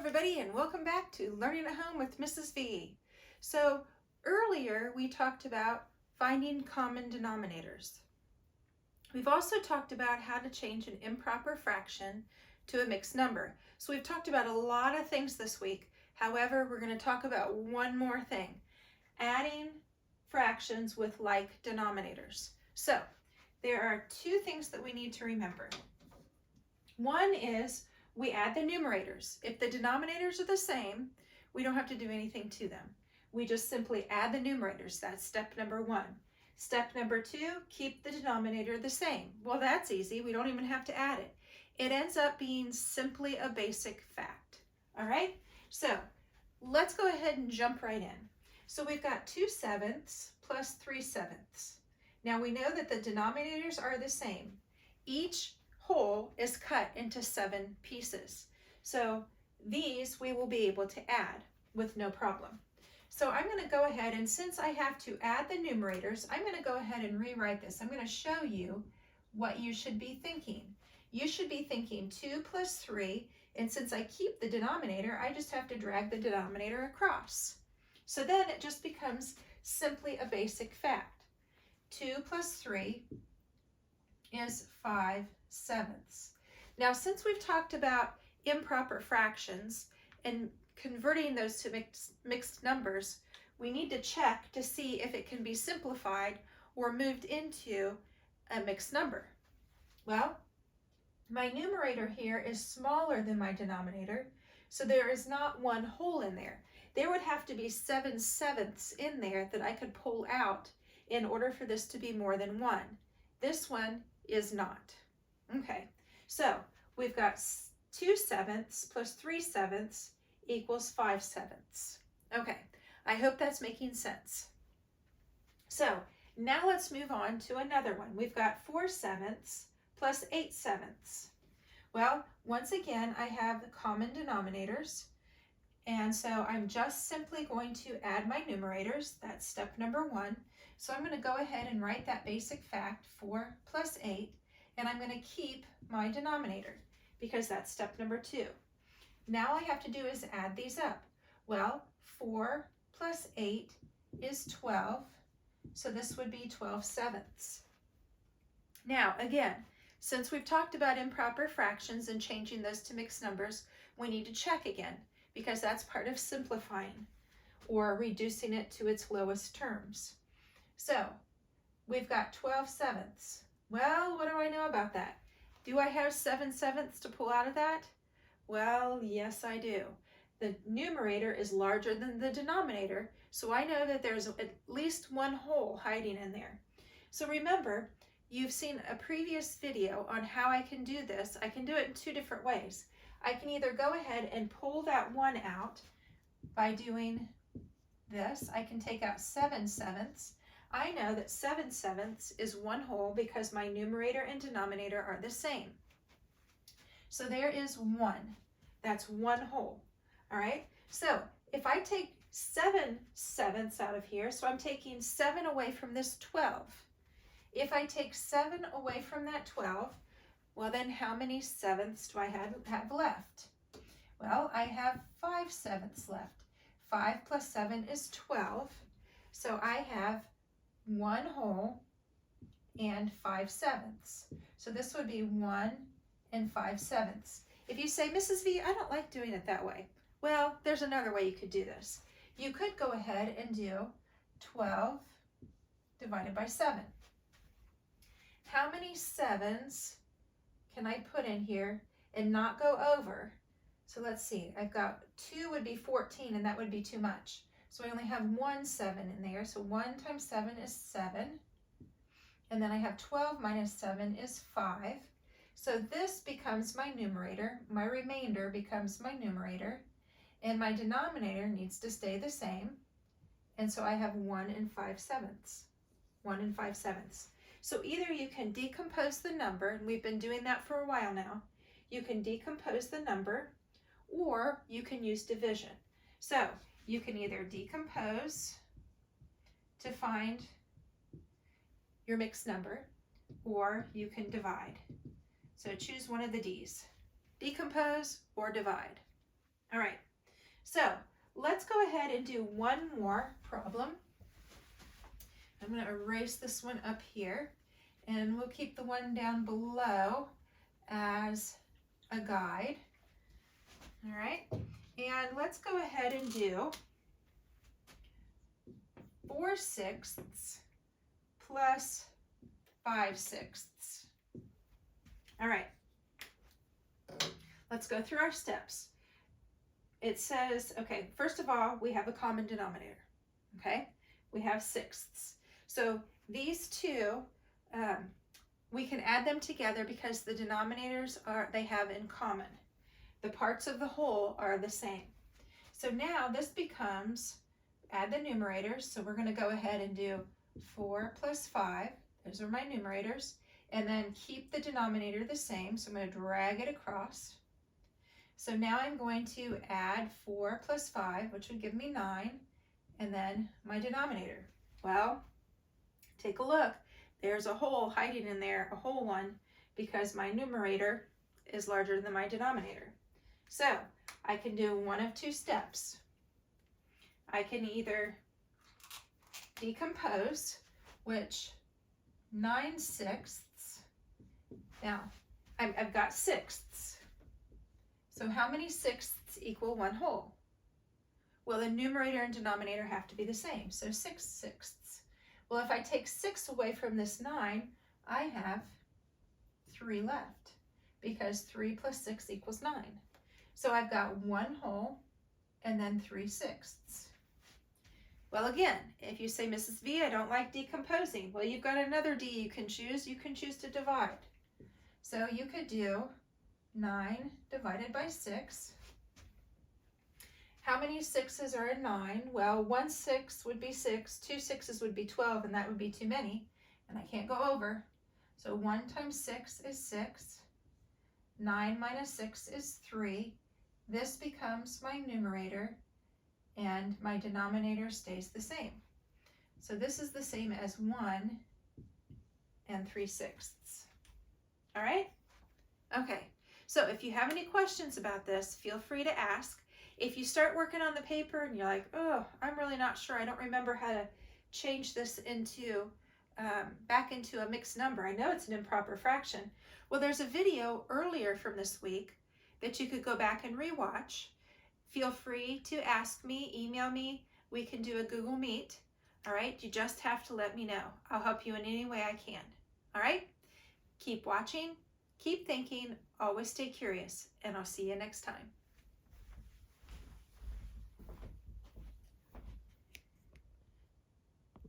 everybody, and welcome back to Learning at Home with Mrs. V. So earlier we talked about finding common denominators. We've also talked about how to change an improper fraction to a mixed number. So we've talked about a lot of things this week. However, we're going to talk about one more thing, adding fractions with like denominators. So there are two things that we need to remember. One is we add the numerators. If the denominators are the same, we don't have to do anything to them. We just simply add the numerators. That's step number one. Step number two, keep the denominator the same. Well, that's easy. We don't even have to add it. It ends up being simply a basic fact. All right? So let's go ahead and jump right in. So we've got 2/7 plus 3/7. Now we know that the denominators are the same. Each whole is cut into 7 pieces. So these we will be able to add with no problem. So I'm going to go ahead, and since I have to add the numerators, I'm going to go ahead and rewrite this. I'm going to show you what you should be thinking. You should be thinking 2 plus 3, and since I keep the denominator, I just have to drag the denominator across. So then it just becomes simply a basic fact. 2 plus 3 is 5/7. Now, since we've talked about improper fractions and converting those to mixed numbers, we need to check to see if it can be simplified or moved into a mixed number. Well, my numerator here is smaller than my denominator, so there is not one whole in there. There would have to be 7/7 in there that I could pull out in order for this to be more than 1. This one is not. Okay, so we've got 2/7 plus 3/7 equals 5/7. Okay, I hope that's making sense. So now let's move on to another one. We've got 4/7 plus 8/7. Well, once again, I have the common denominators, and so I'm just simply going to add my numerators. That's step number 1. So I'm going to go ahead and write that basic fact, 4 plus 8, and I'm going to keep my denominator because that's step number 2. Now all I have to do is add these up. Well, 4 plus 8 is 12, so this would be 12/7. Now again, since we've talked about improper fractions and changing those to mixed numbers, we need to check again because that's part of simplifying or reducing it to its lowest terms. So we've got 12/7. Well, what do I know about that? Do I have 7/7 to pull out of that? Well, yes, I do. The numerator is larger than the denominator, so I know that there's at least one whole hiding in there. So remember, you've seen a previous video on how I can do this. I can do it in 2 different ways. I can either go ahead and pull that 1 out by doing this. I can take out 7/7. I know that 7/7 is 1 whole because my numerator and denominator are the same. So there is 1. That's 1 whole. All right. So if I take 7/7 out of here, so I'm taking 7 away from this 12. If I take 7 away from that 12, well then how many 7ths do I have left? Well, I have 5/7 left. 5 plus 7 is 12. So I have 1 whole and 5/7. So this would be 1 and 5/7. If you say, Mrs. V, I don't like doing it that way. Well, there's another way you could do this. You could go ahead and do 12 divided by 7. How many 7s can I put in here and not go over? So let's see, I've got 2 would be 14, and that would be too much. So I only have 1 7 in there. So 1 times 7 is 7. And then I have 12 minus 7 is 5. So this becomes my numerator. My remainder becomes my numerator. And my denominator needs to stay the same. And so I have 1 and 5/7. 1 and 5/7. So either you can decompose the number, and we've been doing that for a while now. You can decompose the number, or you can use division. So you can either decompose to find your mixed number, or you can divide. So choose one of the D's, decompose or divide. All right, so let's go ahead and do one more problem. I'm going to erase this one up here, and we'll keep the one down below as a guide. All right, and let's go ahead and do 4/6 plus 5/6. All right, let's go through our steps. It says, okay, first of all, we have a common denominator, okay? We have sixths. So these two, we can add them together because the denominators they have in common. The parts of the whole are the same. So now this becomes, add the numerators. So we're going to go ahead and do 4 plus 5. Those are my numerators. And then keep the denominator the same. So I'm going to drag it across. So now I'm going to add 4 plus 5, which would give me 9. And then my denominator. Well, take a look. There's a hole hiding in there, a whole one, because my numerator is larger than my denominator. So I can do one of two steps. I can either decompose, which 9/6. Now, I've got sixths. So how many sixths equal one whole? Well, the numerator and denominator have to be the same, so 6/6. Well, if I take 6 away from this 9, I have 3 left, because 3 plus 6 equals 9. So I've got one whole and then 3/6. Well, again, if you say, Mrs. V, I don't like decomposing, well, you've got another D you can choose. You can choose to divide. So you could do 9 divided by 6. How many 6's are in 9? Well, 1 6 would be 6, 2 6's would be 12, and that would be too many, and I can't go over. So 1 times 6 is 6. 9 minus 6 is 3. This becomes my numerator, and my denominator stays the same. So this is the same as 1 and 3/6. All right? Okay, so if you have any questions about this, feel free to ask. If you start working on the paper and you're like, oh, I'm really not sure, I don't remember how to change this into back into a mixed number. I know it's an improper fraction. Well, there's a video earlier from this week that you could go back and rewatch. Feel free to ask me, email me. We can do a Google Meet. All right, you just have to let me know. I'll help you in any way I can. All right, keep watching, keep thinking, always stay curious, and I'll see you next time.